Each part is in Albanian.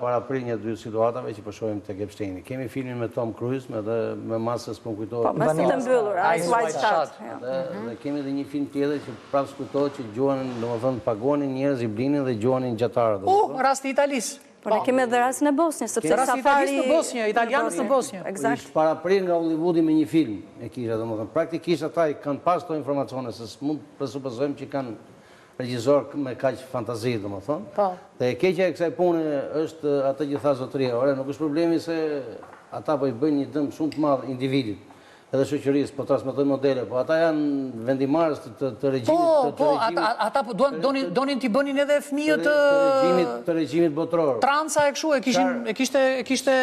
para prit një dy situatave që po shohim tek Epsteini. Kemi filmin me Tom Cruise, me masës po kujtohet. Po, mes të mbyllur, Eyes Wide Shut. Dhe kemi edhe një film tjetër që prapë kujtohet që gjuanin, domethënë paguanin njerëz i blinin dhe gjuanin gjatarët. Rasti Italis. Po ne kemi edhe rastin e Bosnjës, sepse rasti Italis në Bosnjë, italianës në Bosnjë. Eksakt. Para prit nga Hollywoodi me një film e kisha, domethënë praktikisht ata i kanë pas këto informacione se mund presupozojmë që kanë regjisor me kaq fantazi, domethënë. Po. Dhe e keqja e kësaj pune është atë që tha zotëria, ore, nuk është problemi se ata po i bëjnë një dëm shumë të madh individit edhe shoqërisë, po transmetojnë modele, po ata janë vendimarrës të regjimit. Po, ata donin t'i bënin edhe fëmijët të regjimit botror. Transa e kështu, e kishte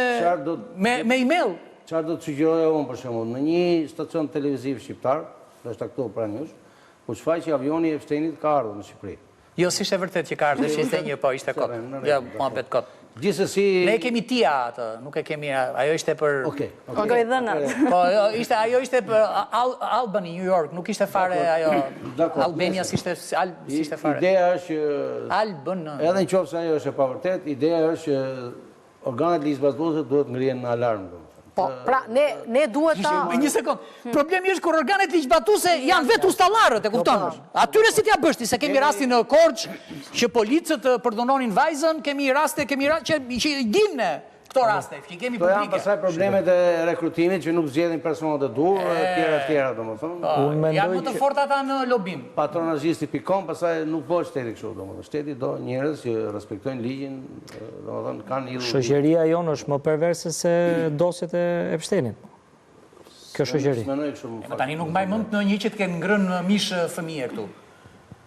me email. Çfarë do të sugjeroja unë për shembull, në një stacion televiziv shqiptar, ndoshta këtu pranë jush, po shfaqi avioni i Epsteinit ka ardhur në Shqipëri. Jo, si ishte vërtet që ka ardhur, ishte një, po, ishte kot. Ja, muhabet kot. Gjithsesi... Ne kemi tia atë, nuk e kemi, ajo ishte për... Okej. Po, ajo ishte për Albany, New York, nuk ishte fare ajo... Albania si ishte fare. Ideja është... Albën... Edhe në qoftë se ajo është e pavërtet, ideja është që organet ligjzbatuese duhet ngrihen në alarm. Po, pra, ne duhet ta... Një sekund, problemi është kur organet ligjzbatuese janë vetë ustallarët, e kupton? Atyre si t'ja bështi, se kemi rastin në Korçë, që policët përdononin vajzën, kemi raste që dinë këto raste, që kemi publike. To janë pasaj problemet e rekrutimit që nuk zgjedhin personat e duhur, tjera, domethënë. Janë më të forta ata në lobim. Patronazhisti.com, pasaj nuk po shteti kështu, domethënë. Shteti do njerëz që respektojnë ligjin, domethënë kanë idhur. Shoqëria jonë është më perverse se dosjet e Epsteinit. Kjo shoqëri. Tani nuk mbaj mend në një që të kenë ngrënë mish fëmijë këtu.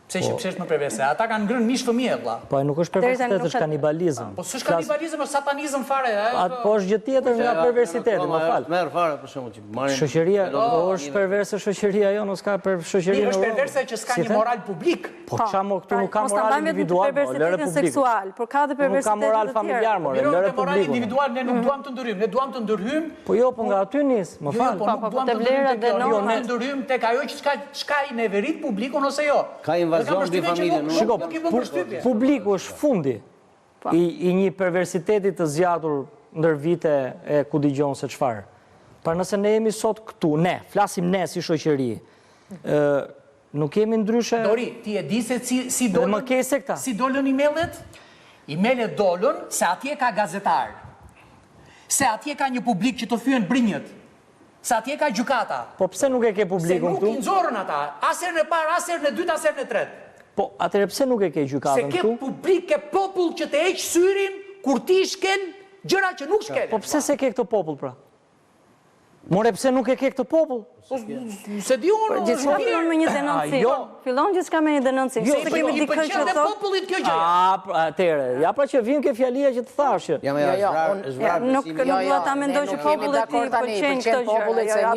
Pse është më perverse? Ata kanë ngrënë mish fëmijë, vlla. Po nuk është perversitet, është kanibalizëm. Po s'është kanibalizëm, është satanizëm fare. Po është gjë tjetër nga perversiteti, më fal. Merr fare për shembull që marrin. Shoqëria është perverse shoqëria jonë, s'ka për shoqërinë. Është perverse që s'ka një moral publik. Po çamo këtu nuk ka moral individual, lëre publik. Seksual, por ka edhe perversitet të tjerë. Nuk ka moral familjar, lëre publik. Moral individual ne nuk duam të ndërhyjmë, ne duam të ndërhyjmë. Po jo, po nga aty nis, më fal. Po te vlerat dhe norma ndërhyjmë tek ajo që çka i neverit publikun ose jo. Invazion mbi familjen. Shiko, publiku është fundi i një perversiteti të zgjatur ndër vite e ku dëgjon se çfarë. Pra nëse ne jemi sot këtu, ne, flasim ne si shoqëri, nuk jemi ndryshe... Dori, ti e di se si dolën... Dhe më ke se këta. Si dolën emailët? Emailët dolën se atje ka gazetar. Se atje ka një publik që të thyen brinjët. Se atje ka gjykata. Po pse nuk e ke publikun këtu? Se nuk i nxorën ata. Asherën e parë, asherën e dytë, asherën e tretë. Po, atëre pse nuk e ke gjykatën këtu? Se ke publik, ke popull që të heq syrin kur ti shkel gjëra që nuk shkel. Po pse se ke këtë popull, pra? More, pse nuk e ke këtë popull? Se di unë... Gjithçka fillon me një denoncim. Fillon gjithçka me një denoncim. Se kemi dikën që thotë popullit kjo gjë. Atëre, ja pra që vjen ke fjalia që të thashë. Nuk do ta mendoj që popullit i pëlqejnë këto gjëra.